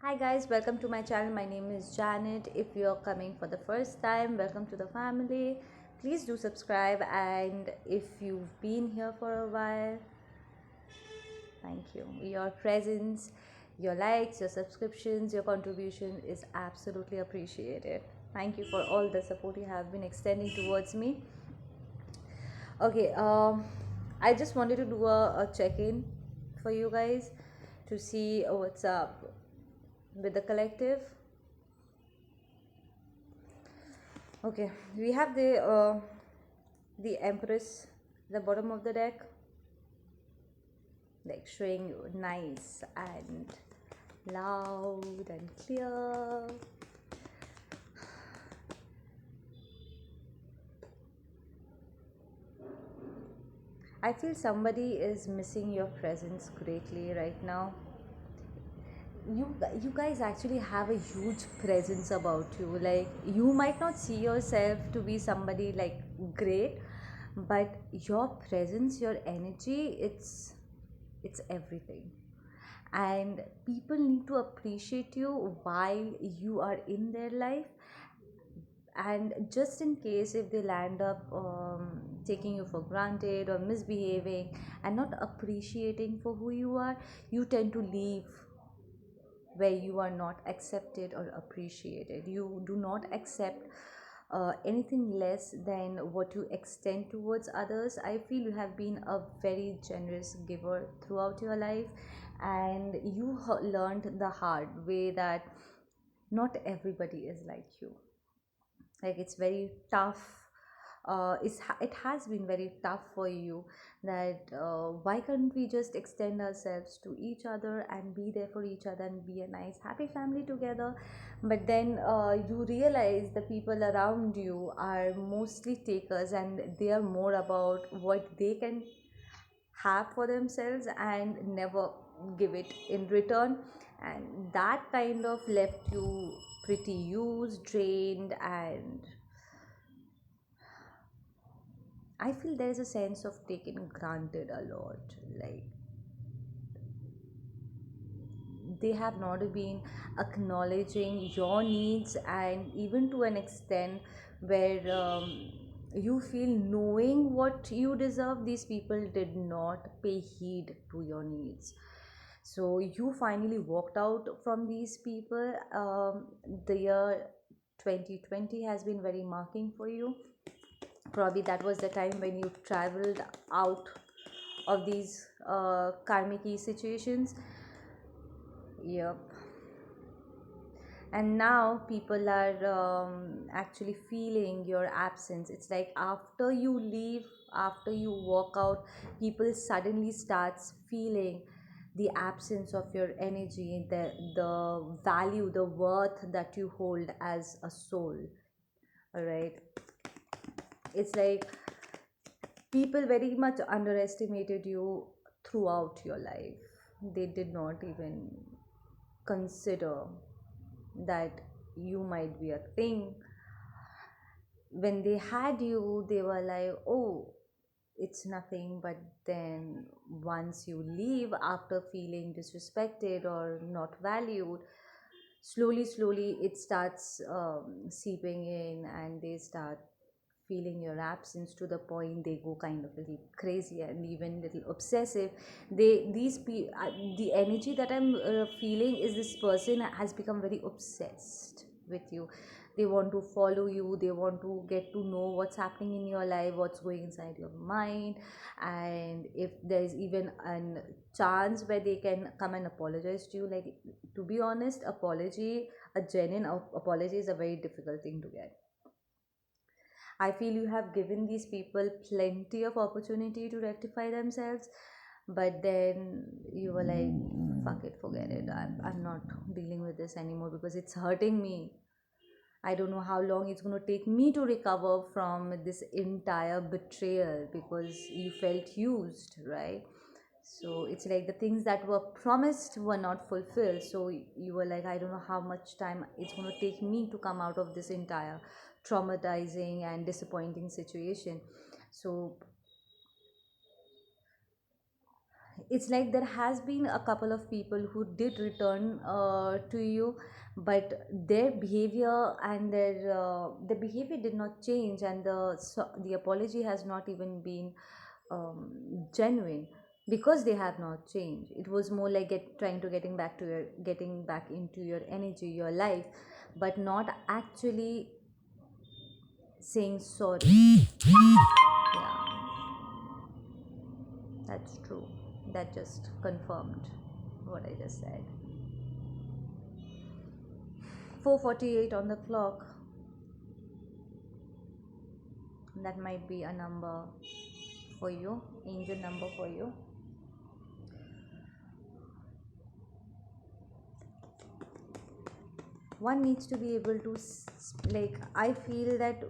Hi guys, welcome to my channel. My name is Janet. If you're coming for the first time, welcome to the family. Please do subscribe, and if you've been here for a while, thank you. Your presence, your likes, your subscriptions, your contribution is absolutely appreciated. Thank you for all the support you have been extending towards me. Okay, I just wanted to do a check-in for you guys to see what's up with the collective. Okay, we have the Empress at the bottom of the deck, like showing you nice and loud and clear. I feel somebody is missing your presence greatly right now. You guys actually have a huge presence about you. Like, you might not see yourself to be somebody like great, but your presence, your energy, it's everything. And people need to appreciate you while you are in their life. And just in case if they land up taking you for granted or misbehaving and not appreciating for who you are, you tend to leave where you are not accepted or appreciated. You do not accept anything less than what you extend towards others. I feel you have been a very generous giver throughout your life, and you learned the hard way that not everybody is like you. Like, it's very tough. It has been very tough for you that why can't we just extend ourselves to each other and be there for each other and be a nice happy family together. But then you realize the people around you are mostly takers, and they are more about what they can have for themselves and never give it in return. And that kind of left you pretty used, drained, and I feel there is a sense of taken granted a lot. Like, they have not been acknowledging your needs, and even to an extent where you feel knowing what you deserve, these people did not pay heed to your needs. So you finally walked out from these people. The year 2020 has been very marking for you. Probably that was the time when you traveled out of these karmic situations. Yep. And now people are actually feeling your absence. It's like after you leave, after you walk out, people suddenly starts feeling the absence of your energy, the value, the worth that you hold as a soul. All right. It's like people very much underestimated you throughout your life. They did not even consider that you might be a thing. When they had you, they were like, oh, it's nothing. But then once you leave after feeling disrespected or not valued, slowly it starts seeping in, and they start feeling your absence to the point they go kind of little crazy and even little obsessive. The energy that I'm feeling is this person has become very obsessed with you. They want to follow you, they want to get to know what's happening in your life, what's going inside your mind. And if there is even a chance where they can come and apologize to you, like, to be honest, a genuine apology is a very difficult thing to get. I feel you have given these people plenty of opportunity to rectify themselves, but then you were like, fuck it, forget it. I'm not dealing with this anymore because it's hurting me. I don't know how long it's going to take me to recover from this entire betrayal because you felt used, right? So it's like the things that were promised were not fulfilled. So you were like, I don't know how much time it's going to take me to come out of this entire traumatizing and disappointing situation. So it's like there has been a couple of people who did return to you, but their behavior and the behavior did not change, and the apology has not even been genuine, because they have not changed. It was more like trying to getting back into your energy, your life, but not actually saying sorry. Yeah, that's true. That just confirmed what I just said. 4:48 on the clock. That might be a number for you, angel number for you. One needs to be able to like, I feel that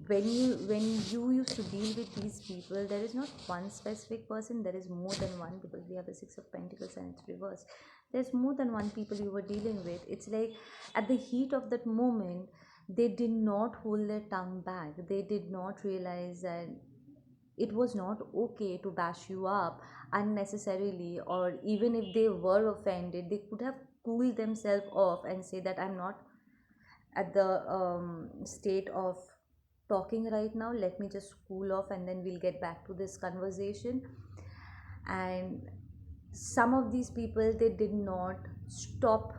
when you used to deal with these people, there is not one specific person, there is more than one, because we have the Six of Pentacles and it's reversed. There's more than one people you were dealing with. It's like at the heat of that moment, they did not hold their tongue back. They did not realize that it was not okay to bash you up unnecessarily, or even if they were offended, they could have cooled themselves off and say that I'm not at the state of talking right now, let me just cool off and then we'll get back to this conversation. And some of these people, they did not stop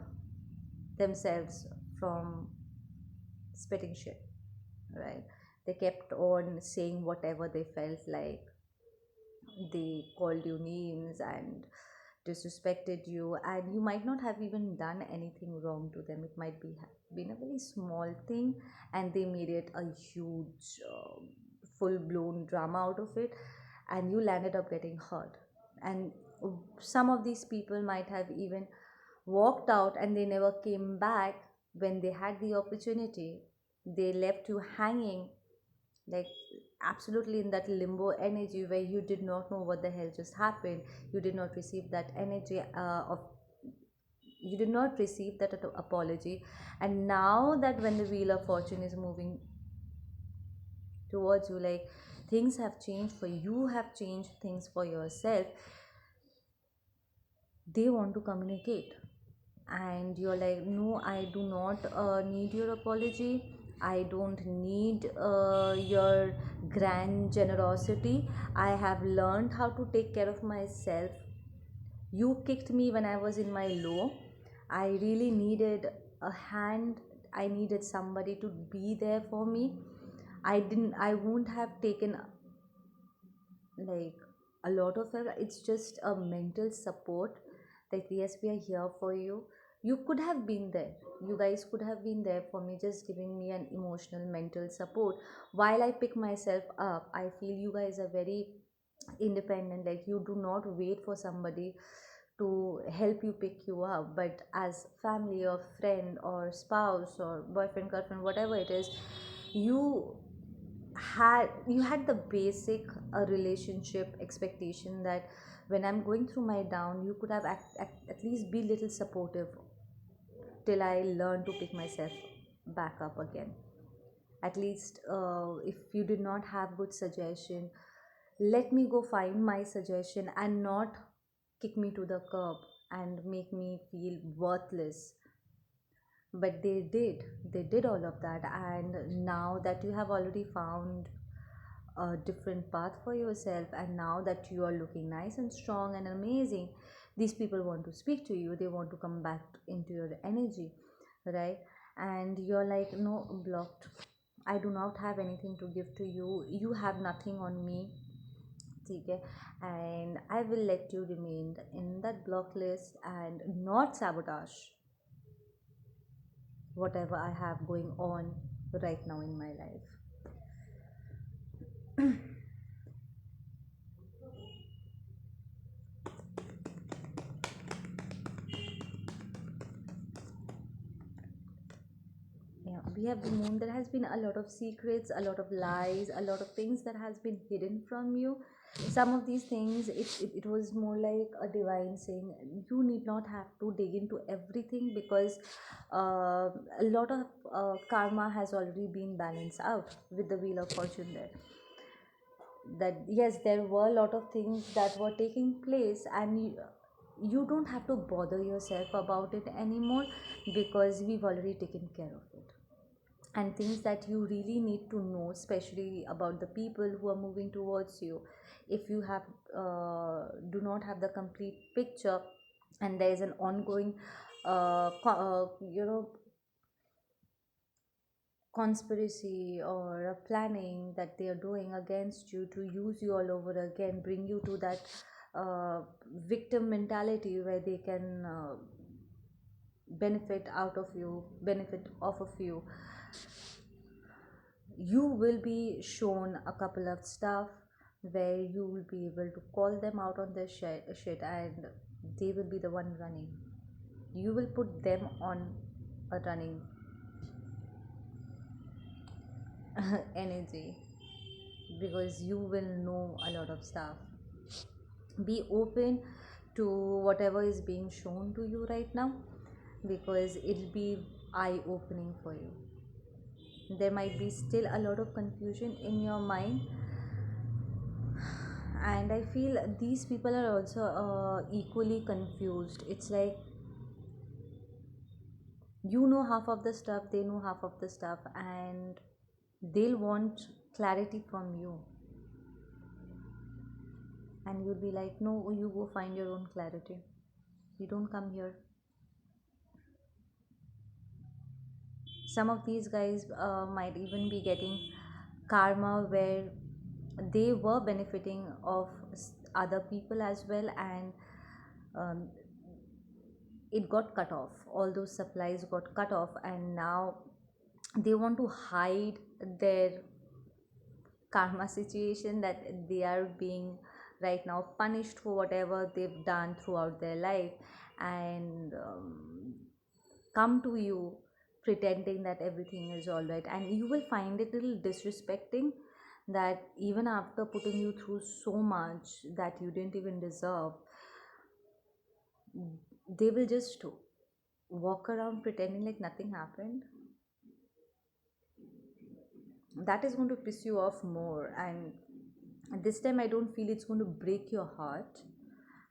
themselves from spitting shit, right? They kept on saying whatever they felt like. They called you names and disrespected you, and you might not have even done anything wrong to them. It might be been a very small thing, and they made it a huge full blown drama out of it, and you landed up getting hurt. And some of these people might have even walked out and they never came back when they had the opportunity. They left you hanging, like absolutely in that limbo energy where you did not know what the hell just happened. You did not receive that energy of you did not receive that apology. And now that when the wheel of fortune is moving towards you, like things have changed for you, have changed things for yourself, they want to communicate, and you're like, no, I do not need your apology. I don't need your grand generosity. I have learned how to take care of myself. You kicked me when I was in my low. I really needed a hand. I needed somebody to be there for me. I won't have taken like a lot of it. It's just a mental support, that yes, we are here for you. You could have been there. You guys could have been there for me, just giving me an emotional mental support while I pick myself up. I feel you guys are very independent, like you do not wait for somebody to help you pick you up, but as family or friend or spouse or boyfriend, girlfriend, whatever it is, you you had the basic relationship expectation that when I'm going through my down, you could have at least be little supportive till I learn to pick myself back up again. At least if you did not have good suggestion, let me go find my suggestion and not kick me to the curb and make me feel worthless. But they did all of that, and now that you have already found a different path for yourself, and now that you are looking nice and strong and amazing, these people want to speak to you. They want to come back into your energy, right? And you're like, no, blocked. I do not have anything to give to you. You have nothing on me. Okay, and I will let you remain in that block list and not sabotage whatever I have going on right now in my life. Yeah, we have the moon. There has been a lot of secrets, a lot of lies, a lot of things that has been hidden from you. Some of these things, it was more like a divine saying, you need not have to dig into everything, because a lot of karma has already been balanced out with the wheel of fortune there. that yes, there were a lot of things that were taking place, and you don't have to bother yourself about it anymore, because we've already taken care of it. And things that you really need to know, especially about the people who are moving towards you, if you have do not have the complete picture, and there is an ongoing you know, conspiracy or a planning that they are doing against you to use you all over again, bring you to that uh, victim mentality where they can benefit out of you, benefit off of you, you will be shown a couple of stuff where you will be able to call them out on their shit, and they will be the one running. You will put them on a running energy, because you will know a lot of stuff. Be open to whatever is being shown to you right now, because it'll be eye opening for you. There might be still a lot of confusion in your mind, and I feel these people are also equally confused. It's like, you know half of the stuff, they know half of the stuff, and they'll want clarity from you, and you'll be like, no, you go find your own clarity, you don't come here. Some of these guys might even be getting karma where they were benefiting of other people as well, and um, it got cut off, all those supplies got cut off, and now they want to hide their karma situation, that they are being right now punished for whatever they've done throughout their life, and come to you pretending that everything is all right. And you will find it a little disrespecting, that even after putting you through so much that you didn't even deserve, they will just walk around pretending like nothing happened. That is going to piss you off more, and this time I don't feel it's going to break your heart,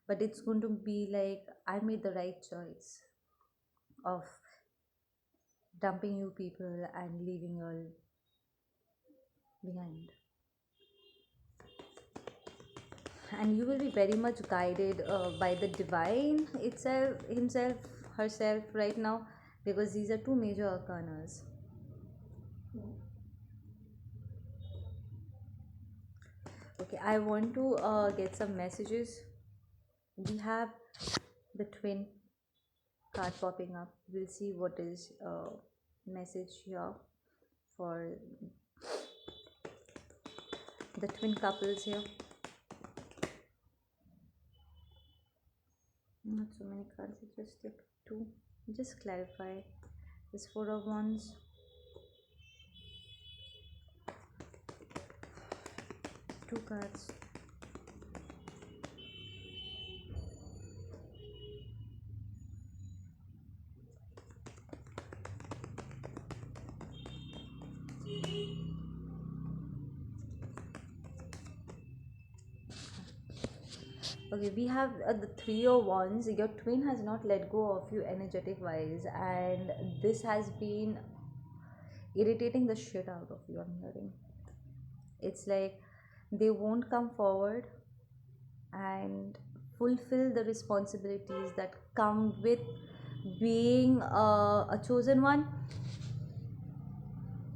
but it's going to be like, I made the right choice of dumping you people and leaving you all behind. And you will be very much guided by the divine itself, himself, herself right now, because these are two major arcanas. Okay, I want to get some messages. We have the twin card popping up. We'll see what is message here for the twin couples here. Not so many cards, I just take two. Just clarify. This Four of Wands. Two cards. Okay, we have the Three of Wands. Your twin has not let go of you energetic wise, and this has been irritating the shit out of you, I'm hearing. It's like they won't come forward and fulfill the responsibilities that come with being a chosen one,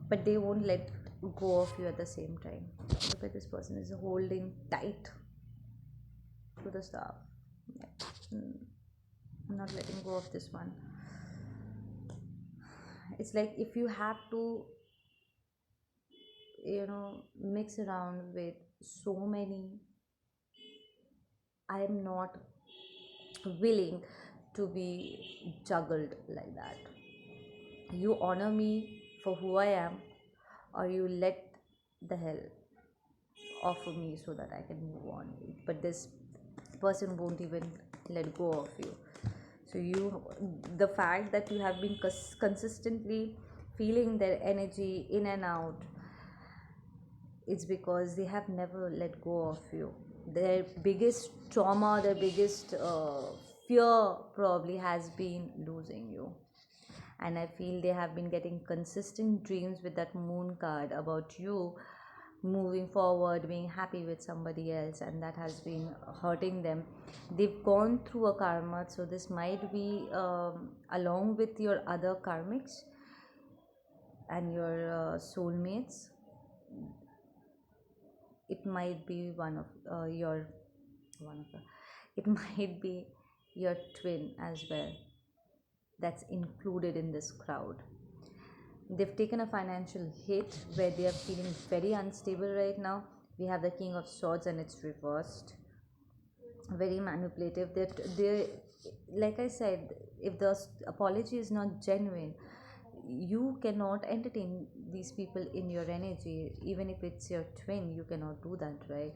but they won't let go of you at the same time. Look at, this person is holding tight to the staff. Yeah. I'm not letting go of this one. It's like, if you have to, mix around with so many, I am not willing to be juggled like that. You honor me for who I am, or you let the hell off of me so that I can move on. But this person won't even let go of you. So the fact that you have been consistently feeling their energy in and out it's because they have never let go of you. Their biggest trauma, their biggest fear probably has been losing you. And I feel they have been getting consistent dreams with that moon card about you moving forward, being happy with somebody else, and that has been hurting them. They've gone through a karma, so this might be along with your other karmics and your soulmates. It might be one of your one of the it might be your twin as well, that's included in this crowd. They've taken a financial hit where they are feeling very unstable right now. We have the King of Swords and it's reversed. Very manipulative. That they, like I said, if the apology is not genuine, you cannot entertain these people in your energy. Even if it's your twin, you cannot do that, right?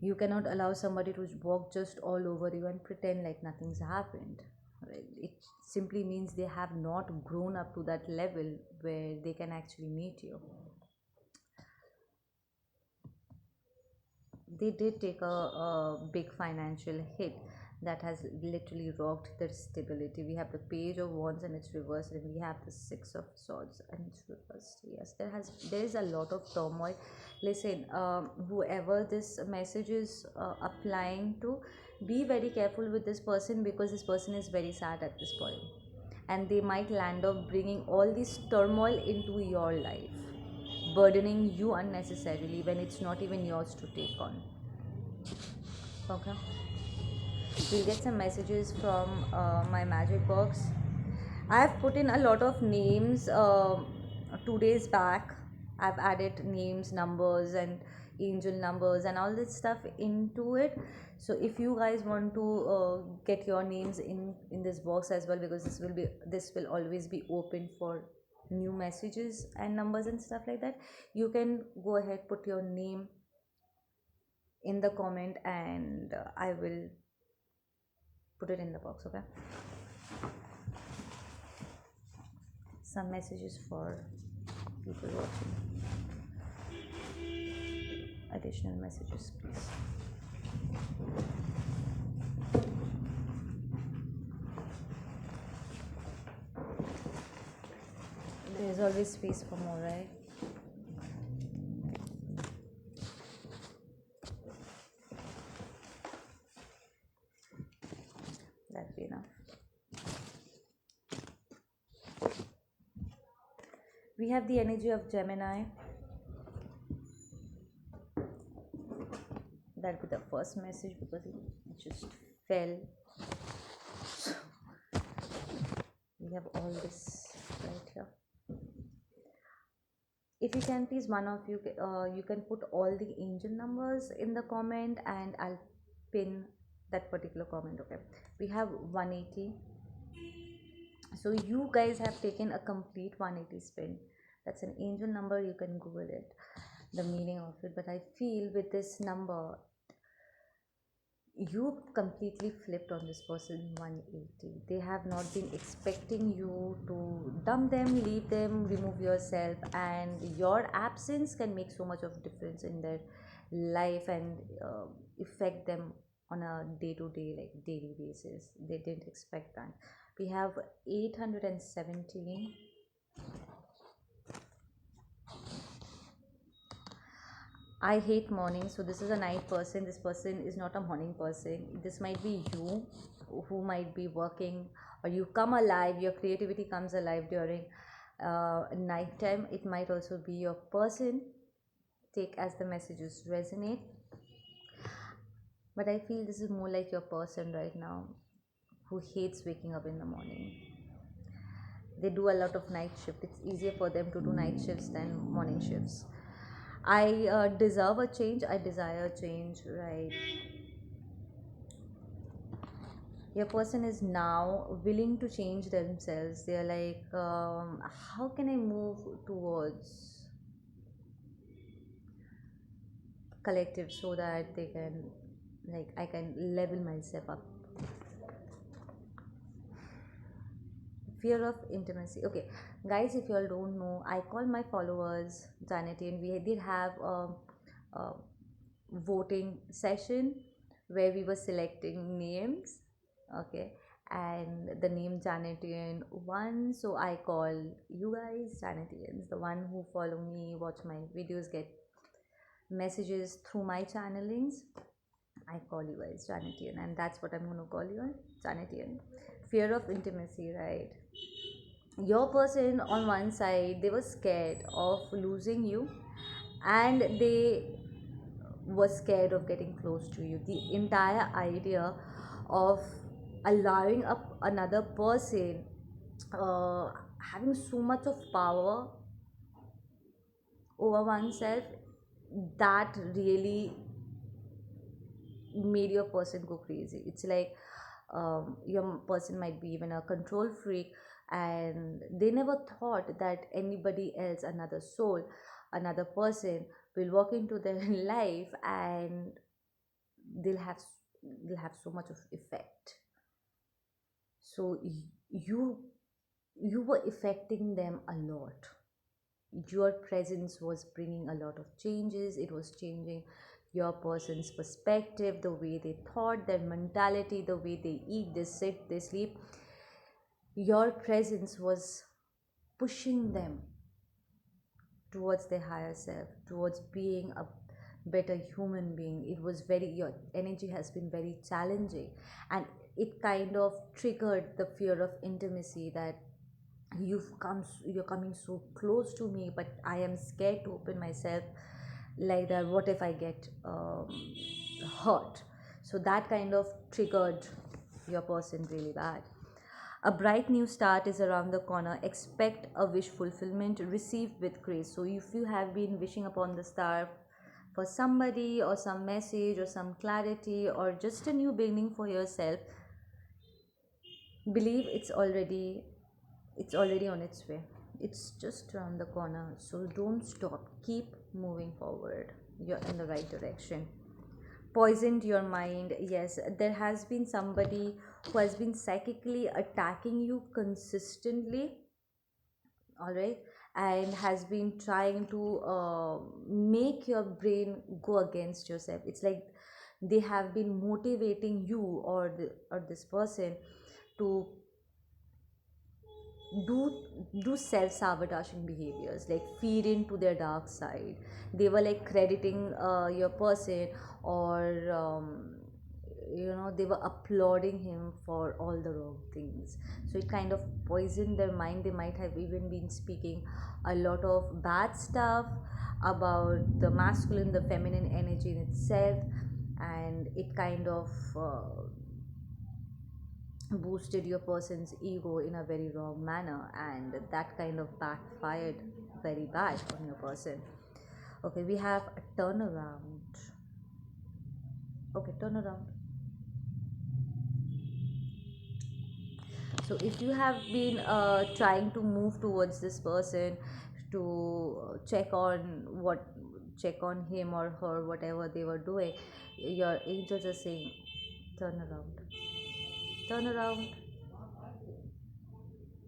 You cannot allow somebody to walk just all over you and pretend like nothing's happened, right? It simply means they have not grown up to that level where they can actually meet you. They did take a big financial hit that has literally rocked their stability. We have the Page of Wands and it's reversed, and we have the Six of Swords and it's reversed. Yes, there is a lot of turmoil. Listen, whoever this message is applying to, be very careful with this person, because this person is very sad at this point, and they might land up bringing all this turmoil into your life, burdening you unnecessarily when it's not even yours to take on. Okay, we'll get some messages from my magic box. I have put in a lot of names 2 days back. I've added names, numbers, and angel numbers and all this stuff into it. So if you guys want to get your names in this box as well, because this will always be open for new messages and numbers and stuff like that, you can go ahead, put your name in the comment, and I will put it in the box. Okay, some messages for people watching. Additional messages, please. There's always space for more, right? That'd be enough. We have the energy of Gemini. That'd be the first message because it just fell. So we have all this right here. If you can, please, one of you, you can put all the angel numbers in the comment, and I'll pin that particular comment. Okay, we have 180. So you guys have taken a complete 180 spin. That's an angel number. You can Google it, the meaning of it. But I feel with this number, you completely flipped on this person 180. They have not been expecting you to dump them, leave them, remove yourself, and your absence can make so much of difference in their life and affect them on a day-to-day, like daily basis. They didn't expect that. We have 817. I hate morning, so this is a night person. This person is not a morning person. This might be you who might be working, or you come alive, your creativity comes alive during night time. It might also be your person. Take as the messages resonate. But I feel this is more like your person right now, who hates waking up in the morning. They do a lot of night shift. It's easier for them to do night shifts than morning shifts. I deserve a change. I desire change, right? Your person is now willing to change themselves. They're like, how can I move towards collective so that they can, like, I can level myself up. Fear of intimacy. Okay, guys, if you all don't know, I call my followers Janity, and we did have a voting session where we were selecting names. Okay, and the name Janetian one, so I call you guys Janetians. The one who follow me, watch my videos, get messages through my channelings. I call you guys Janetian, and that's what I'm gonna call you on Janetian. Fear of intimacy, right? Your person on one side, they were scared of losing you, and they were scared of getting close to you. The entire idea of allowing up another person, uh, having so much of power over oneself, that really made your person go crazy. It's like, your person might be even a control freak, and they never thought that anybody else, another soul, another person will walk into their life, and they'll have they'll have so much of effect. So you were affecting them a lot. Your presence was bringing a lot of changes. It was changing your person's perspective, the way they thought, their mentality, the way they eat, they sit, they sleep. Your presence was pushing them towards their higher self, towards being a better human being. It was very, your energy has been very challenging, and it kind of triggered the fear of intimacy, that you're coming so close to me, but I am scared to open myself like that. What if I get hurt? So that kind of triggered your person really bad. A bright new start is around the corner. Expect a wish fulfillment, receive with grace. So if you have been wishing upon the star for somebody, or some message, or some clarity, or just a new beginning for yourself, believe it's already on its way. It's just around the corner. So don't stop. Keep moving forward. You're in the right direction. Poisoned your mind. Yes, there has been somebody who has been psychically attacking you consistently, all right, and has been trying to make your brain go against yourself. It's like they have been motivating you, or this person, to do do self-sabotaging behaviors, like feed into their dark side. They were like crediting your person, or they were applauding him for all the wrong things. So it kind of poisoned their mind. They might have even been speaking a lot of bad stuff about the masculine, the feminine energy in itself, and it kind of boosted your person's ego in a very wrong manner, and that kind of backfired very bad on your person. Okay, we have a turnaround. Okay, turnaround. So if you have been trying to move towards this person, to check on him or her, whatever they were doing, your angels are saying, turn around, turn around.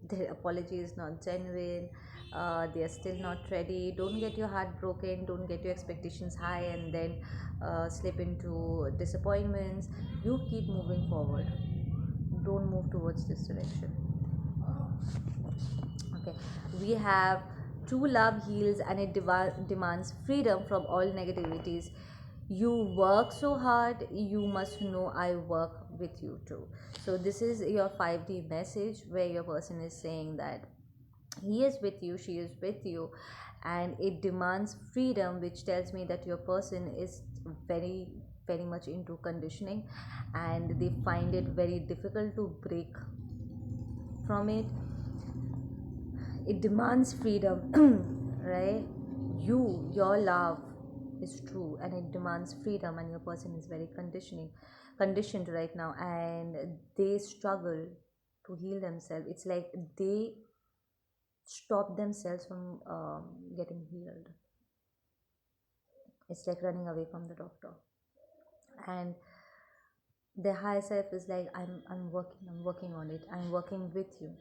Their apology is not genuine. They are still not ready. Don't get your heart broken. Don't get your expectations high, and then slip into disappointments. You keep moving forward. Don't move towards this direction. Okay, we have true love heals, and it demands freedom from all negativities. You work so hard, you must know I work with you too. So this is your 5D message, where your person is saying that he is with you, she is with you, and it demands freedom, which tells me that your person is very, very much into conditioning, and they find it very difficult to break from it. It demands freedom, right? Your love is true, and it demands freedom, and your person is very conditioned right now, and they struggle to heal themselves. It's like they stop themselves from getting healed. It's like running away from the doctor, and their higher self is like, I'm working on it, I'm working with you.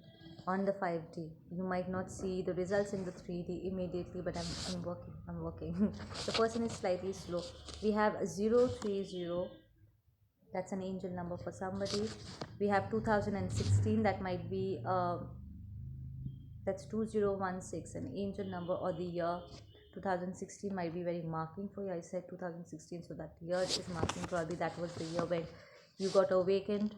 on the 5D. You might not see the results in the 3D immediately, but I'm working. I'm working. The person is slightly slow. We have 030, that's an angel number for somebody. We have 2016, that might be that's 2016, an angel number, or the year 2016 might be very marking for you. I said 2016, so that year is marking. Probably that was the year when you got awakened.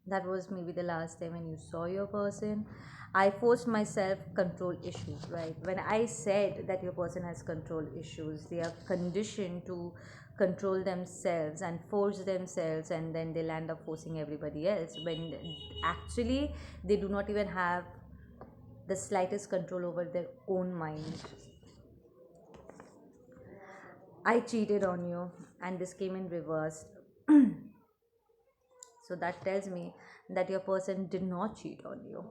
That was maybe the last time when you saw your person. I forced myself control issues, right? When I said that your person has control issues, they are conditioned to control themselves and force themselves, and then they'll end up forcing everybody else, when actually they do not even have the slightest control over their own mind. I cheated on you, and this came in reverse. So that tells me that your person did not cheat on you.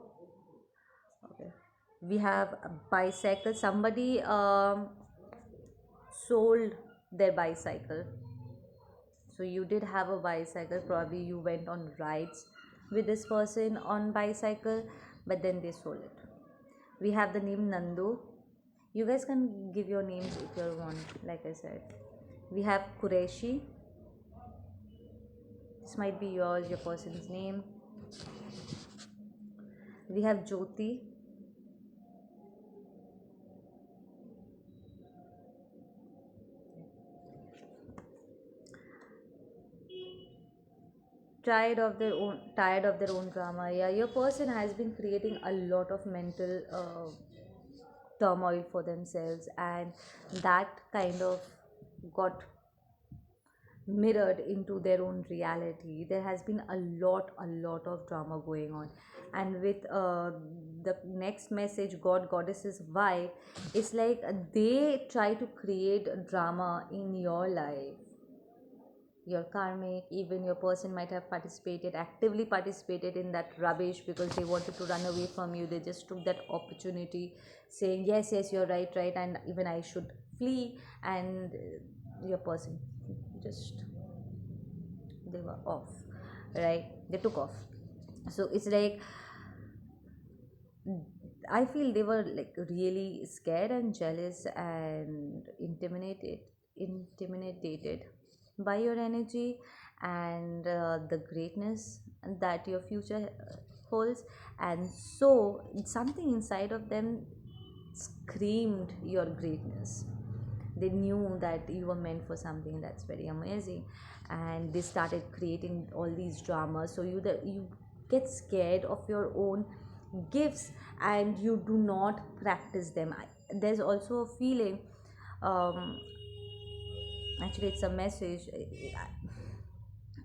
Okay. We have a bicycle. Somebody sold their bicycle. So you did have a bicycle. Probably you went on rides with this person on bicycle, but then they sold it. We have the name Nandu. You guys can give your names if you want. Like I said, we have Qureshi. This might be yours, your person's name. We have Jyoti. Tired of their own drama. Yeah, your person has been creating a lot of mental turmoil for themselves, and that kind of got mirrored into their own reality. There has been a lot of drama going on, and with the next message, god goddesses vibe, it's like they try to create drama in your life, your karmic. Even your person might have actively participated in that rubbish, because they wanted to run away from you. They just took that opportunity, saying yes, yes, you're right, right, and even I should flee. And your person just, they were off, right? They took off. So it's like, I feel they were like really scared and jealous and intimidated by your energy, and the greatness that your future holds. And so something inside of them screamed your greatness. They knew that you were meant for something that's very amazing, and they started creating all these dramas. So you get scared of your own gifts, and you do not practice them. There's also a feeling, um, actually it's a message.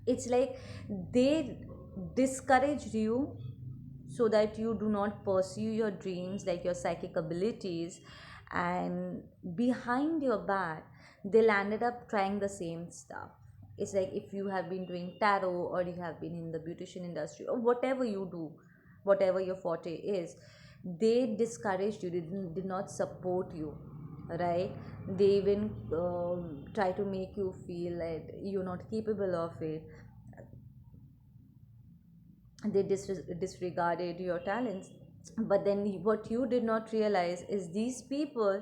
It's like they discouraged you so that you do not pursue your dreams, like your psychic abilities, and behind your back they landed up trying the same stuff. It's like, if you have been doing tarot, or you have been in the beautician industry, or whatever you do, whatever your forte is, they discouraged you, did not support you, right? They even try to make you feel like you're not capable of it. They disregarded your talents. But then what you did not realize is these people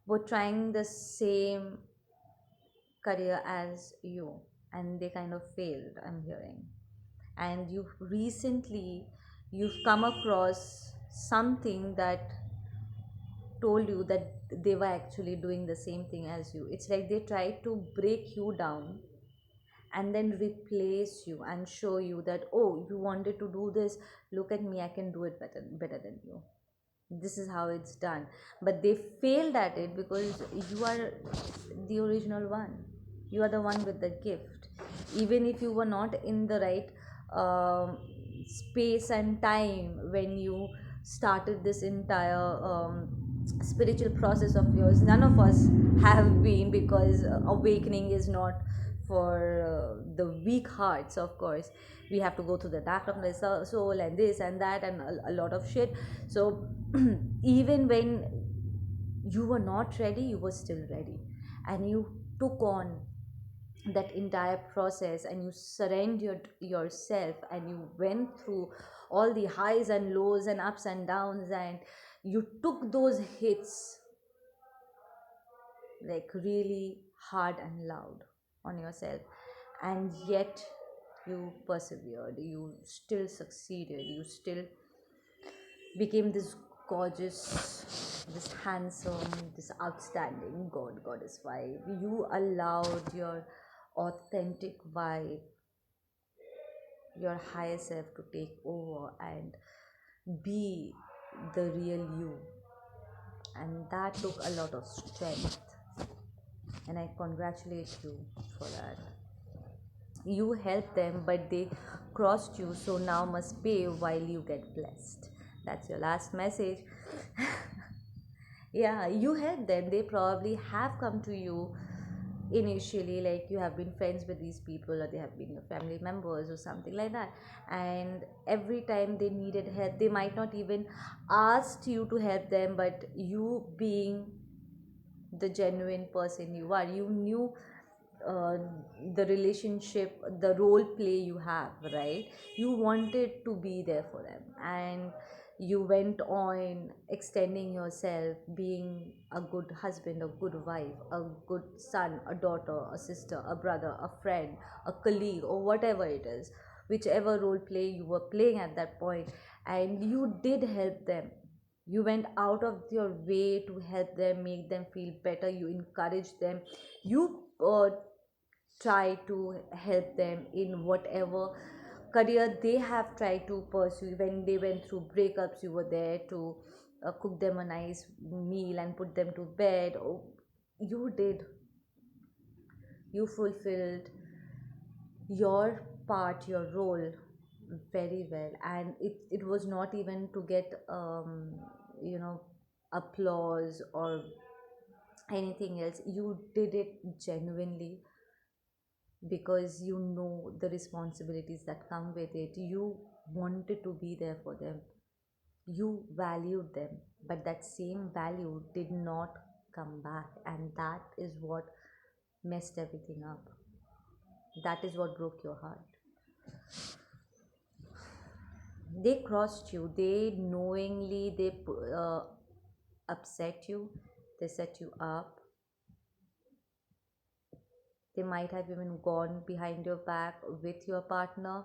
were trying the same career as you, and they kind of failed, I'm hearing. And you've come across something that told you that they were actually doing the same thing as you. It's like they tried to break you down and then replace you and show you that, oh, you wanted to do this, look at me, I can do it better than you. This is how it's done. But they failed at it, because you are the original one. You are the one with the gift. Even if you were not in the right um, space and time when you started this entire spiritual process of yours, none of us have been, because awakening is not for the weak hearts. Of course, we have to go through the dark of the soul, and this and that, and a lot of shit. So even when you were not ready, you were still ready, and you took on that entire process, and you surrendered yourself, and you went through all the highs and lows and ups and downs, and you took those hits like really hard and loud on yourself, and yet you persevered, you still succeeded, you still became this gorgeous, this handsome, this outstanding goddess vibe. You allowed your authentic vibe, your higher self to take over and be the real you. And that took a lot of strength. And I congratulate you for that. You helped them, but they crossed you, so now must pay while you get blessed. That's your last message. Yeah, you helped them. They probably have come to you initially, like you have been friends with these people, or they have been your family members or something like that. And every time they needed help, they might not even asked you to help them, but you being the genuine person you are, you knew uh, the relationship, the role play you have, right? You wanted to be there for them, and you went on extending yourself, being a good husband, a good wife, a good son, a daughter, a sister, a brother, a friend, a colleague, or whatever it is, whichever role play you were playing at that point. And you did help them. You went out of your way to help them, make them feel better, you encouraged them, you try to help them in whatever career they have tried to pursue. When they went through breakups, you were there to cook them a nice meal and put them to bed. Oh, you did. You fulfilled your part, your role very well, and it was not even to get you know applause or anything else. You did it genuinely because you know the responsibilities that come with it. You wanted to be there for them, you valued them, but that same value did not come back, and that is what messed everything up. That is what broke your heart. They crossed you, they knowingly, upset you, they set you up. They might have even gone behind your back with your partner.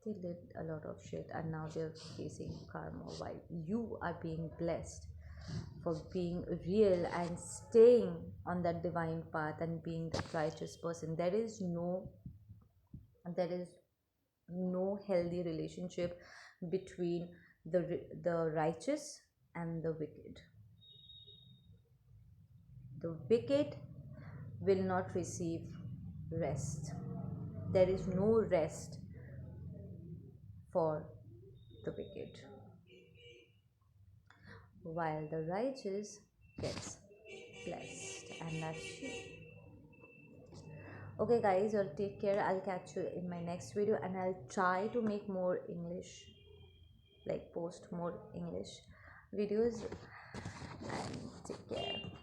They did a lot of shit, and now they're facing karma while you are being blessed for being real and staying on that divine path and being the righteous person. There is no healthy relationship between the righteous and the wicked. The wicked will not receive rest. There is no rest for the wicked, while the righteous gets blessed, and that's you. Okay, guys, you'll take care. I'll catch you in my next video, and I'll try to make more English, like post more English videos. And take care.